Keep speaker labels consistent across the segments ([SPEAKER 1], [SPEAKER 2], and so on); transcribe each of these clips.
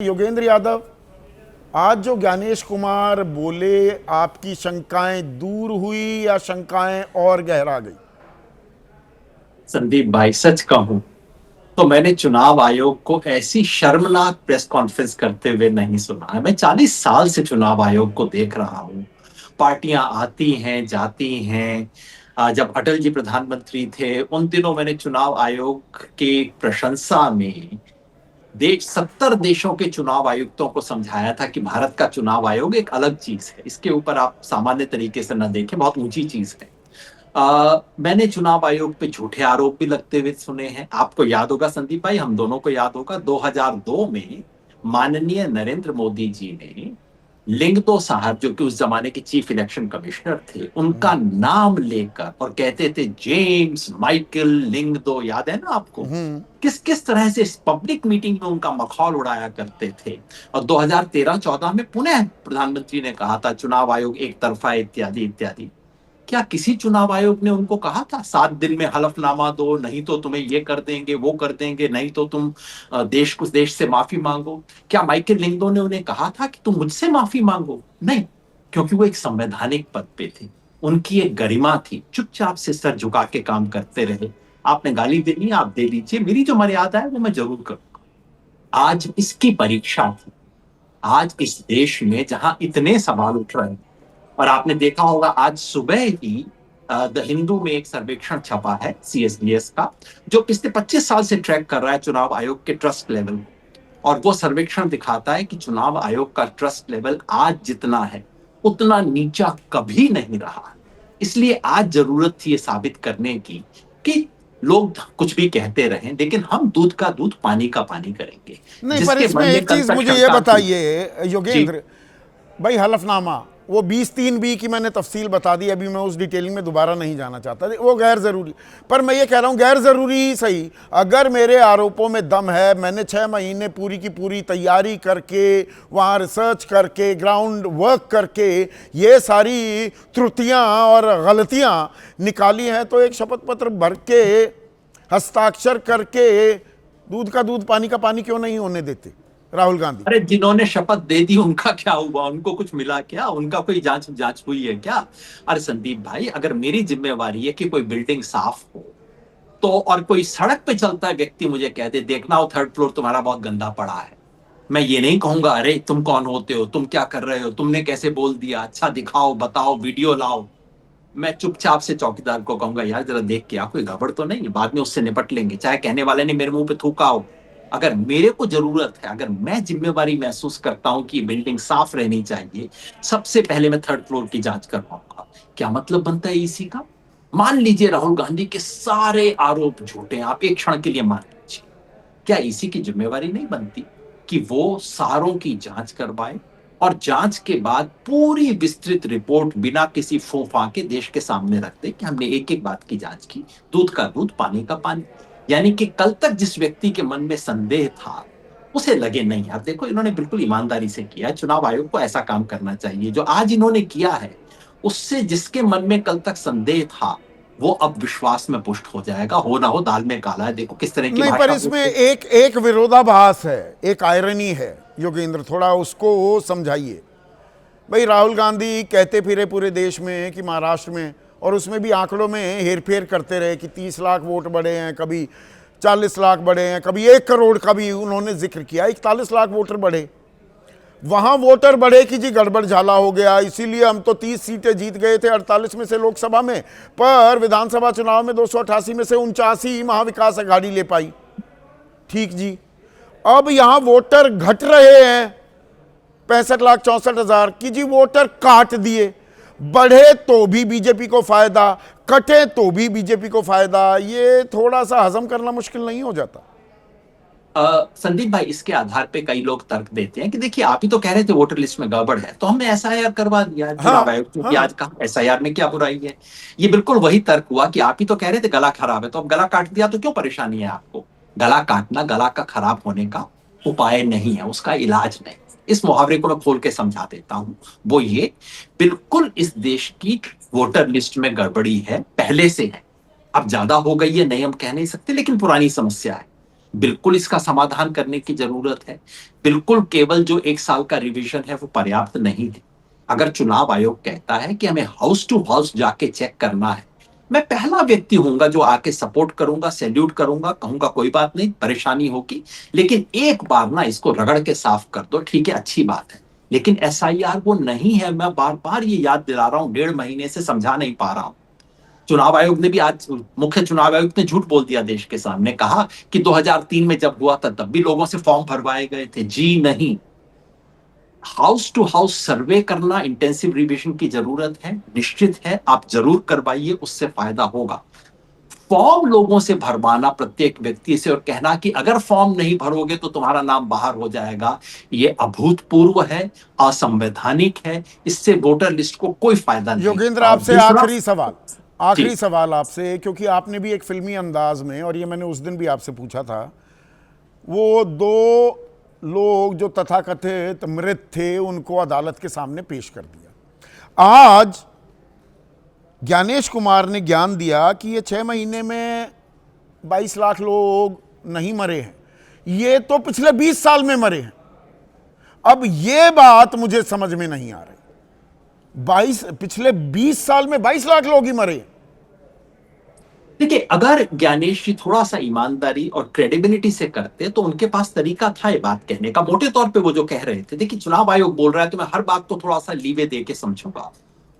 [SPEAKER 1] योगेंद्र यादव, आज जो ज्ञानेश कुमार बोले, आपकी शंकाएं दूर हुई या शंकाएं और गहरा गई?
[SPEAKER 2] संदीप भाई, सच कहूं तो मैंने चुनाव आयोग को ऐसी शर्मनाक प्रेस कॉन्फ्रेंस करते हुए नहीं सुना है। मैं 40 साल से चुनाव आयोग को देख रहा हूं। पार्टियां आती हैं, जाती हैं। जब अटल जी प्रधानमंत्री थे उन दिनों मैंने चुनाव आयोग की प्रशंसा में देश 70 देशों के चुनाव आयुक्तों को समझाया था कि भारत का चुनाव आयोग एक अलग चीज है, इसके ऊपर आप सामान्य तरीके से न देखें, बहुत ऊंची चीज है। मैंने चुनाव आयोग पे झूठे आरोप भी लगते हुए सुने हैं। आपको याद होगा संदीप भाई, हम दोनों को याद होगा, 2002 में माननीय नरेंद्र मोदी जी ने लिंगदो साहब, जो कि उस जमाने के चीफ इलेक्शन कमिश्नर थे, उनका नाम लेकर और कहते थे जेम्स माइकल लिंगदो, याद है ना आपको? किस किस तरह से इस पब्लिक मीटिंग में उनका मखौल उड़ाया करते थे। और 2013-14 में पुनः प्रधानमंत्री ने कहा था चुनाव आयोग एक तरफा है, इत्यादि इत्यादि। क्या किसी चुनाव आयोग ने उनको कहा था 7 दिन में हलफनामा दो, नहीं तो तुम्हें ये कर देंगे, वो कर देंगे, नहीं तो तुम देश से माफी मांगो? क्या माइकल लिंगडो ने उन्हें कहा था कि तुम मुझसे माफी मांगो? नहीं, क्योंकि वो एक संवैधानिक पद पे थे, उनकी एक गरिमा थी, चुपचाप से सर झुका के काम करते रहे। आपने गाली देनी आप दे दीजिए, मेरी जो मर्यादा है वो मैं जरूर करूंगा। आज इसकी परीक्षा थी। आज इस देश में जहां इतने सवाल उठ रहे हैं, और आपने देखा होगा आज सुबह ही द हिंदू में एक सर्वेक्षण छपा है CSDS का, जो पिछले 25 साल से ट्रैक कर रहा है चुनाव आयोग के ट्रस्ट लेवल। और वो सर्वेक्षण दिखाता है कि चुनाव आयोग का ट्रस्ट लेवल आज जितना है उतना नीचा कभी नहीं रहा। इसलिए आज जरूरत थी ये साबित करने की कि लोग कुछ भी कहते रहें, लेकिन हम दूध का दूध पानी का पानी करेंगे।
[SPEAKER 1] नहीं, पर
[SPEAKER 2] जिसके
[SPEAKER 1] इसमें
[SPEAKER 2] मन में
[SPEAKER 1] एक
[SPEAKER 2] कल
[SPEAKER 1] चीज
[SPEAKER 2] तक
[SPEAKER 1] मुझे ये
[SPEAKER 2] शंका थी।
[SPEAKER 1] बताइए
[SPEAKER 2] जी।
[SPEAKER 1] योगेंद्र भाई, हलफनामा वो 20-3B की मैंने तफसील बता दी, अभी मैं उस डिटेलिंग में दोबारा नहीं जाना चाहता, वो गैर ज़रूरी। पर मैं ये कह रहा हूँ गैर ज़रूरी ही सही, अगर मेरे आरोपों में दम है, मैंने 6 महीने पूरी की पूरी तैयारी करके, वहाँ रिसर्च करके, ग्राउंड वर्क करके ये सारी त्रुटियाँ और गलतियाँ निकाली हैं, तो एक शपथ पत्र भर के हस्ताक्षर करके दूध का दूध पानी का पानी क्यों नहीं होने देते राहुल गांधी?
[SPEAKER 2] अरे, जिन्होंने शपथ दे दी उनका क्या हुआ? उनको कुछ मिला क्या? उनका कोई जांच हुई है क्या? अरे संदीप भाई, अगर मेरी जिम्मेवारी है कि कोई बिल्डिंग साफ हो, तो और कोई सड़क पे चलता व्यक्ति मुझे कह दे देखना वो 3rd फ्लोर तुम्हारा बहुत गंदा पड़ा है, मैं ये नहीं कहूंगा अरे तुम कौन होते हो, तुम क्या कर रहे हो, तुमने कैसे बोल दिया, अच्छा दिखाओ, बताओ, वीडियो लाओ। मैं चुपचाप से चौकीदार को कहूंगा यार जरा देख के आ, कोई गड़बड़ तो नहीं है, बाद में उससे निपट लेंगे, चाहे कहने वाले ने मेरे मुंह पे थूका हो। अगर मेरे को जरूरत है, अगर मैं जिम्मेवारी महसूस करता हूं कि बिल्डिंग साफ रहनी चाहिए, सबसे पहले मैं 3rd फ्लोर की जांच करवाऊंगा। क्या मतलब बनता है इसी का? मान लीजिए राहुल गांधी के सारे आरोप झूठे हैं, आप एक क्षण के लिए मान लीजिए, क्या इसी की जिम्मेवारी नहीं बनती कि वो सारों की जांच करवाए और जांच के बाद पूरी विस्तृत रिपोर्ट बिना किसी फूफा के देश के सामने रख दे कि हमने एक एक बात की जांच की, दूध का दूध पानी का पानी। यानी कि कल तक जिस व्यक्ति के मन में संदेह था उसे लगे नहीं यार देखो इन्होंने बिल्कुल ईमानदारी से किया। चुनाव आयोग को ऐसा काम करना चाहिए जो आज इन्होंने किया है, उससे जिसके मन में कल तक संदेह था वो अब विश्वास में पुष्ट हो जाएगा। हो ना हो दाल में काला है। देखो किस तरह की
[SPEAKER 1] नहीं, पर
[SPEAKER 2] भाषा
[SPEAKER 1] इसमें
[SPEAKER 2] बोलते।
[SPEAKER 1] एक एक विरोधाभास है, एक आयरनी है योगेंद्र, थोड़ा उसको समझाइए। भाई, राहुल गांधी कहते फिरे पूरे देश में कि महाराष्ट्र में, और उसमें भी आंकड़ों में हेरफेर करते रहे कि 30 लाख वोट बढ़े हैं, कभी 40 लाख बढ़े हैं, कभी 1 करोड़ का भी उन्होंने जिक्र किया, 41 लाख वोटर बढ़े। वहां वोटर बढ़े कि जी गड़बड़ झाला हो गया, इसीलिए हम तो 30 सीटें जीत गए थे 48 में से लोकसभा में, पर विधानसभा चुनाव में 288 में से 79 महाविकास आघाड़ी ले पाई। ठीक जी, अब यहां वोटर घट रहे हैं 65,64,000 की जी, वोटर काट दिए। बढ़े तो भी बीजेपी को फायदा, कटे तो भी बीजेपी को फायदा। ये थोड़ा सा हजम करना मुश्किल नहीं हो जाता?
[SPEAKER 2] संदीप भाई, इसके आधार पे कई लोग तर्क देते हैं कि देखिए आप ही तो कह रहे थे वोटर लिस्ट में गड़बड़ है तो हमने SIR करवा दिया चुनाव
[SPEAKER 1] हाँ,
[SPEAKER 2] आयोग, क्योंकि
[SPEAKER 1] हाँ।
[SPEAKER 2] आज का SIR में क्या बुराई है। ये बिल्कुल वही तर्क हुआ कि आप ही तो कह रहे थे गला खराब है, तो अब गला काट दिया तो क्यों परेशानी है आपको? गला काटना गला का खराब होने का उपाय नहीं है, उसका इलाज नहीं। इस मुहावरे को मैं खोल के समझा देता हूं। वो ये, बिल्कुल इस देश की वोटर लिस्ट में गड़बड़ी है, पहले से है, अब ज्यादा हो गई है नहीं हम कह नहीं सकते, लेकिन पुरानी समस्या है। बिल्कुल इसका समाधान करने की जरूरत है। बिल्कुल केवल जो 1 साल का रिवीजन है वो पर्याप्त नहीं है। अगर चुनाव आयोग कहता है कि हमें हाउस टू हाउस जाके चेक करना है, मैं पहला व्यक्ति हूँगा जो आके सपोर्ट करूँगा, सैल्यूट करूँगा, कहूँगा कोई बात नहीं, परेशानी होगी, लेकिन एक बार ना इसको रगड़ के साफ कर दो, ठीक है, अच्छी बात है। लेकिन एसआईआर वो नहीं है, मैं बार-बार ये याद दिला रहा हूँ, 1.5 महीने से समझा नहीं पा रहा हूँ। चुनाव आयोग ने भी आज मुख्य चुनाव आयुक्त ने झूठ बोल दिया देश के सामने, कहा कि 2003 में जब हुआ था तब भी लोगों से फॉर्म भरवाए गए थे। जी नहीं, हाउस टू हाउस सर्वे करना, इंटेंसिव रिविजन की जरूरत है, निश्चित है, आप जरूर करवाइए, उससे फायदा होगा। फॉर्म लोगों से भरवाना प्रत्येक व्यक्ति से और कहना कि अगर फॉर्म नहीं भरोगे तो तुम्हारा नाम बाहर हो जाएगा, ये अभूतपूर्व है, असंवैधानिक है, इससे वोटर लिस्ट को कोई फायदा नहीं
[SPEAKER 1] योगेंद्र,
[SPEAKER 2] होगा। और
[SPEAKER 1] आपसे
[SPEAKER 2] दूसरा,
[SPEAKER 1] आखिरी
[SPEAKER 2] जी,
[SPEAKER 1] सवाल आपसे, क्योंकि आपने भी एक फिल्मी अंदाज में, और ये मैंने उस दिन भी आपसे पूछा था, वो 2 लोग जो तथाकथित मृत थे उनको अदालत के सामने पेश कर दिया। आज ज्ञानेश कुमार ने ज्ञान दिया कि ये 6 महीने में 22 लाख लोग नहीं मरे हैं, ये तो पिछले 20 साल में मरे हैं। अब ये बात मुझे समझ में नहीं आ रही। पिछले 20 साल में 22 लाख लोग ही मरे।
[SPEAKER 2] देखिए, अगर ज्ञानेश जी थोड़ा सा ईमानदारी और क्रेडिबिलिटी से करते तो उनके पास तरीका था ये बात कहने का। मोटे तौर पे वो जो कह रहे थे, देखिए चुनाव आयोग बोल रहा है तो मैं हर बात को थोड़ा सा लीवे दे के समझूंगा।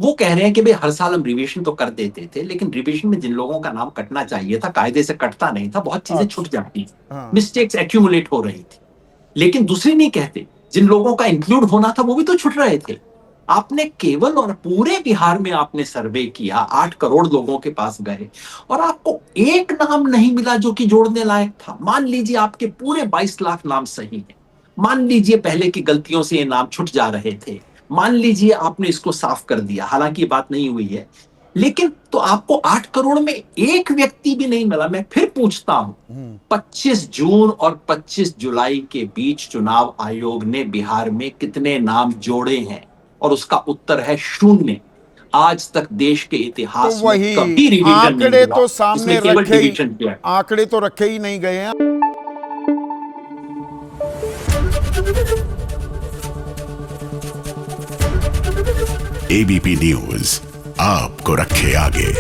[SPEAKER 2] वो कह रहे हैं कि भाई हर साल हम रिविजन तो कर देते थे, लेकिन रिविजन में जिन लोगों का नाम कटना चाहिए था कायदे से कटता नहीं था, बहुत चीजें छूट जाती थी,
[SPEAKER 1] हाँ।
[SPEAKER 2] मिस्टेक्स एक्यूमुलेट हो रही थी। लेकिन दूसरी नहीं कहते, जिन लोगों का इंक्लूड होना था वो भी तो छूट रहे थे। आपने केवल और पूरे बिहार में आपने सर्वे किया, 8 करोड़ लोगों के पास गए और आपको एक नाम नहीं मिला जो कि जोड़ने लायक था। मान लीजिए आपके पूरे 22 लाख नाम सही हैं, मान लीजिए पहले की गलतियों से ये नाम छूट जा रहे थे, मान लीजिए आपने इसको साफ कर दिया, हालांकि ये बात नहीं हुई है, लेकिन तो आपको 8 करोड़ में एक व्यक्ति भी नहीं मिला। मैं फिर पूछता हूं, 25 जून और 25 जुलाई के बीच चुनाव आयोग ने बिहार में कितने नाम जोड़े हैं? और उसका उत्तर है 0। आज तक देश के
[SPEAKER 1] तो
[SPEAKER 2] इतिहास में
[SPEAKER 1] वही
[SPEAKER 2] कभी रिवीजन नहीं
[SPEAKER 1] आंकड़े
[SPEAKER 2] हुआ,
[SPEAKER 1] तो सामने
[SPEAKER 2] इसमें केवल
[SPEAKER 1] रखे ही,
[SPEAKER 2] डिवीजन किया।
[SPEAKER 1] आंकड़े तो रखे ही नहीं गए हैं।
[SPEAKER 3] एबीपी न्यूज आपको रखे आगे।